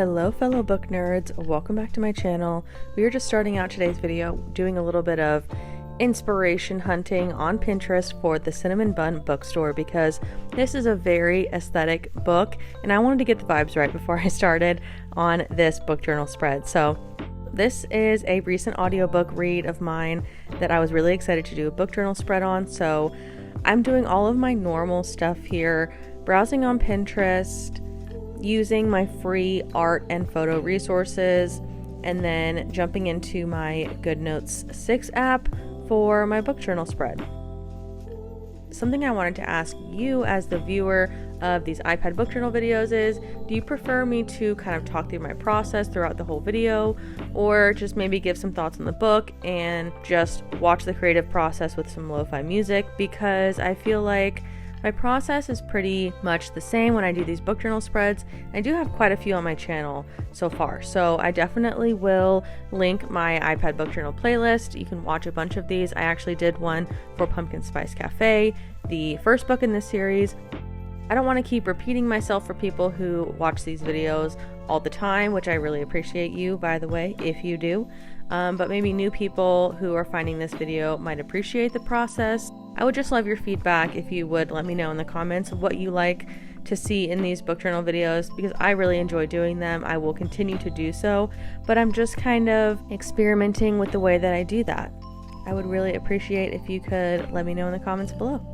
Hello fellow book nerds, welcome back to my channel. We are just starting out today's video doing a little bit of inspiration hunting on Pinterest for the Cinnamon Bun Bookstore because this is a very aesthetic book and I wanted to get the vibes right before I started on this book journal spread. So this is a recent audiobook read of mine that I was really excited to do a book journal spread on. So I'm doing all of my normal stuff here, browsing on Pinterest, using my free art and photo resources, and then jumping into my GoodNotes 6 app for my book journal spread. Something I wanted to ask you as the viewer of these iPad book journal videos is, do you prefer me to kind of talk through my process throughout the whole video, or just maybe give some thoughts on the book and just watch the creative process with some lo-fi music? Because I feel like my process is pretty much the same when I do these book journal spreads. I do have quite a few on my channel so far, so I definitely will link my iPad book journal playlist. You can watch a bunch of these. I actually did one for Pumpkin Spice Cafe, the first book in this series. I don't want to keep repeating myself for people who watch these videos all the time, which I really appreciate you, by the way, if you do. But maybe new people who are finding this video might appreciate the process. I would just love your feedback if you would let me know in the comments what you like to see in these book journal videos, because I really enjoy doing them. I will continue to do so, but I'm just kind of experimenting with the way that I do that. I would really appreciate if you could let me know in the comments below.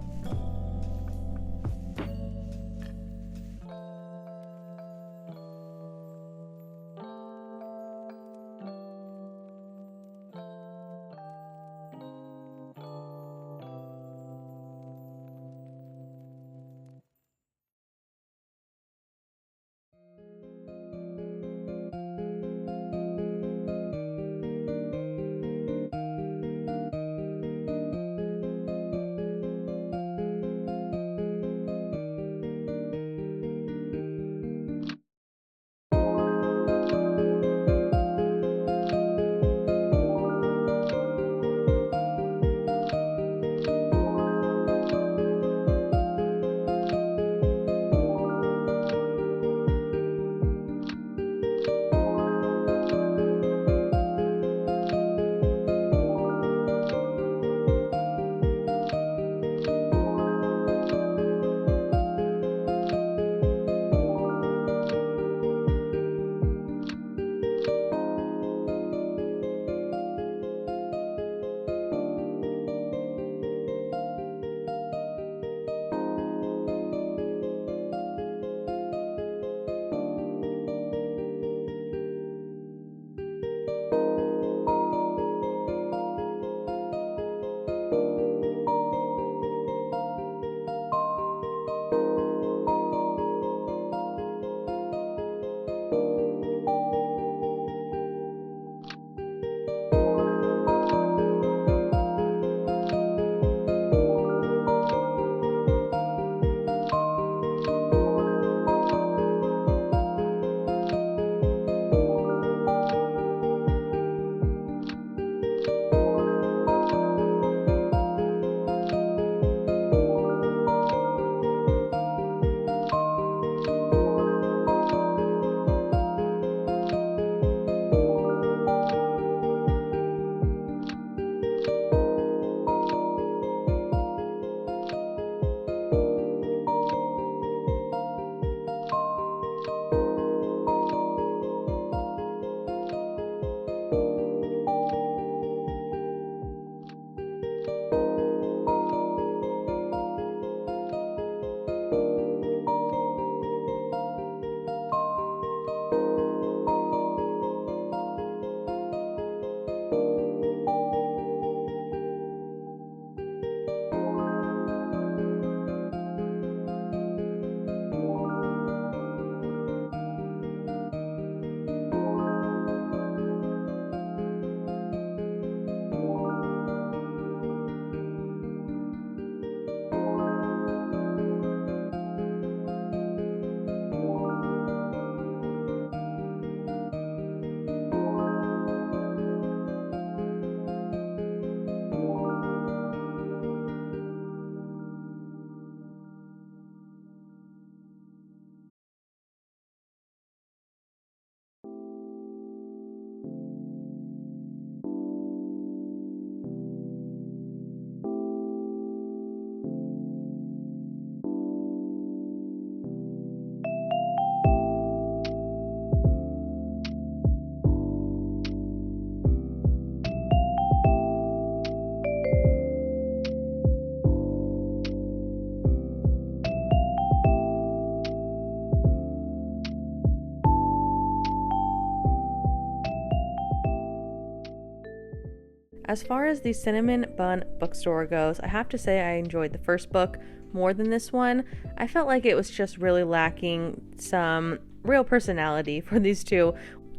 As far as the Cinnamon Bun Bookstore goes, I have to say I enjoyed the first book more than this one. I felt like it was just really lacking some real personality for these two.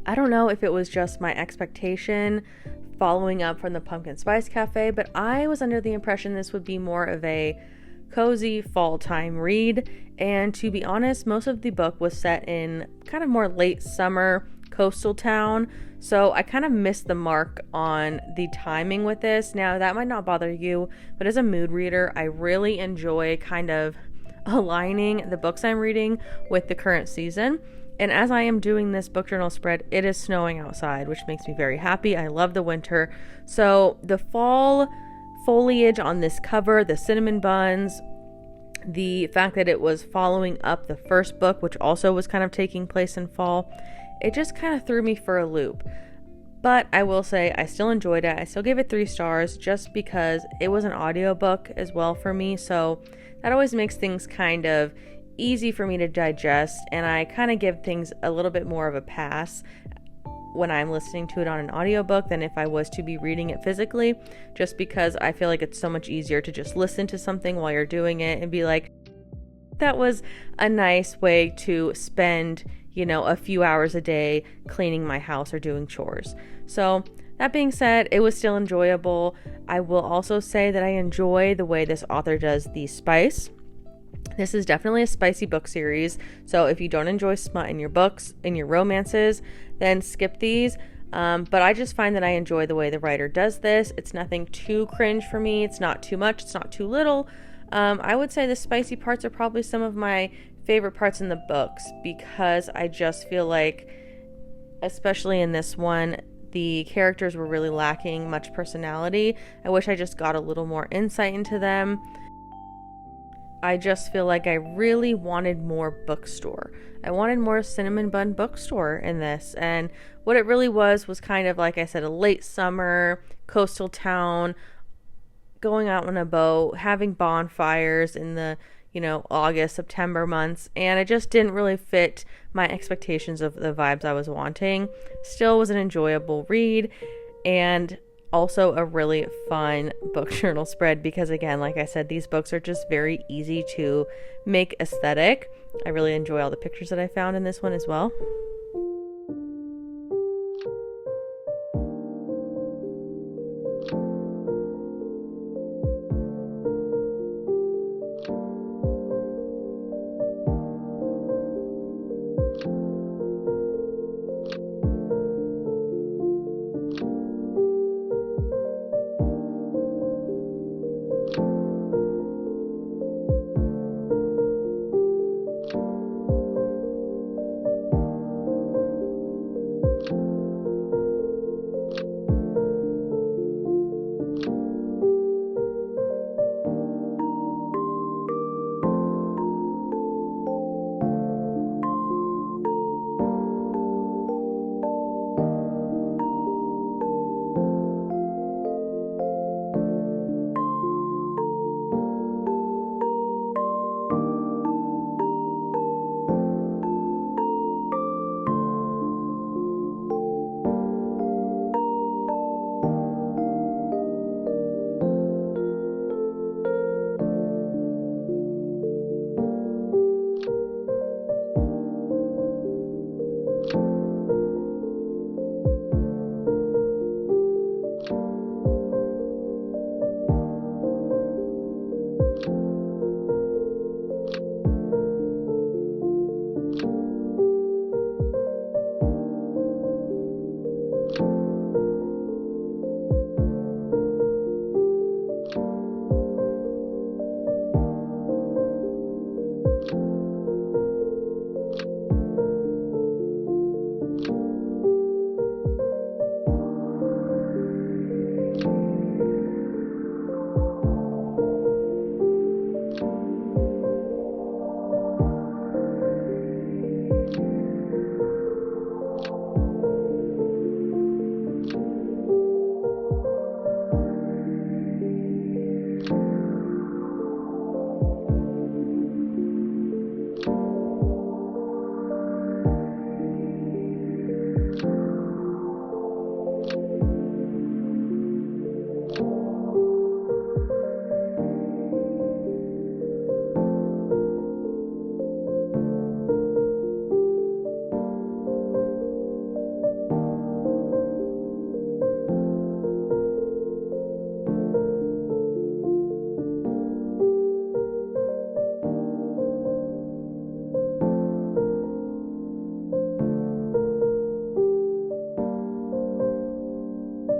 I don't know if it was just my expectation following up from the Pumpkin Spice Cafe, but I was under the impression this would be more of a cozy fall time read. And to be honest, most of the book was set in kind of more late summer coastal town. So I kind of missed the mark on the timing with this. Now, that might not bother you, but as a mood reader, I really enjoy kind of aligning the books I'm reading with the current season. And as I am doing this book journal spread, it is snowing outside, which makes me very happy. I love the winter. So the fall foliage on this cover, the cinnamon buns, the fact that it was following up the first book, which also was kind of taking place in fall, it just kind of threw me for a loop. But I will say I still enjoyed it. I still gave it 3 stars just because it was an audiobook as well for me. So that always makes things kind of easy for me to digest, and I kind of give things a little bit more of a pass when I'm listening to it on an audiobook than if I was to be reading it physically, just because I feel like it's so much easier to just listen to something while you're doing it and be like, that was a nice way to spend, a few hours a day cleaning my house or doing chores. So that being said, it was still enjoyable. I will also say that I enjoy the way this author does the spice. This is definitely a spicy book series, so if you don't enjoy smut in your books, in your romances, then skip these. But I just find that I enjoy the way the writer does this. It's nothing too cringe for me. It's not too much. It's not too little. I would say the spicy parts are probably some of my favorite parts in the books, because I just feel like, especially in this one, the characters were really lacking much personality. I wish I just got a little more insight into them. I just feel like I really wanted more bookstore. I wanted more Cinnamon Bun Bookstore in this. And what it really was kind of, like I said, a late summer coastal town, going out on a boat, having bonfires in the, August, September months. And it just didn't really fit my expectations of the vibes I was wanting. Still was an enjoyable read, and also a really fun book journal spread, because again, like I said, these books are just very easy to make aesthetic. I really enjoy all the pictures that I found in this one as well.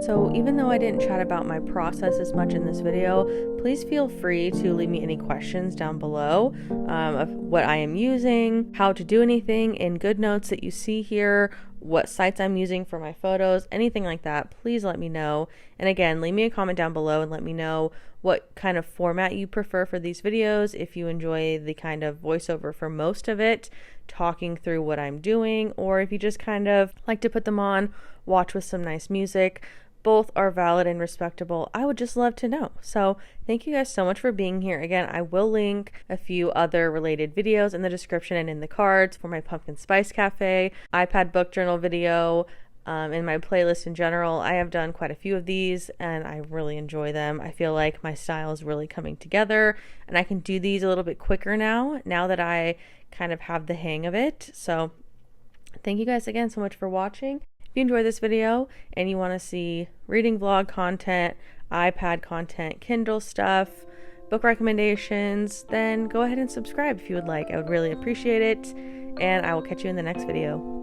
So even though I didn't chat about my process as much in this video, please feel free to leave me any questions down below of what I am using, how to do anything in GoodNotes that you see here, what sites I'm using for my photos, anything like that. Please let me know. And again, leave me a comment down below and let me know what kind of format you prefer for these videos. If you enjoy the kind of voiceover for most of it, talking through what I'm doing, or if you just kind of like to put them on, watch with some nice music. Both are valid and respectable. I would just love to know. So thank you guys so much for being here. Again, I will link a few other related videos in the description and in the cards for my pumpkin spice cafe, iPad book journal video, in my playlist in general. I have done quite a few of these and I really enjoy them. I feel like my style is really coming together and I can do these a little bit quicker now that I kind of have the hang of it. So thank you guys again so much for watching. If you enjoyed this video and you want to see reading vlog content, iPad content, Kindle stuff, book recommendations, then go ahead and subscribe if you would like. I would really appreciate it, and I will catch you in the next video.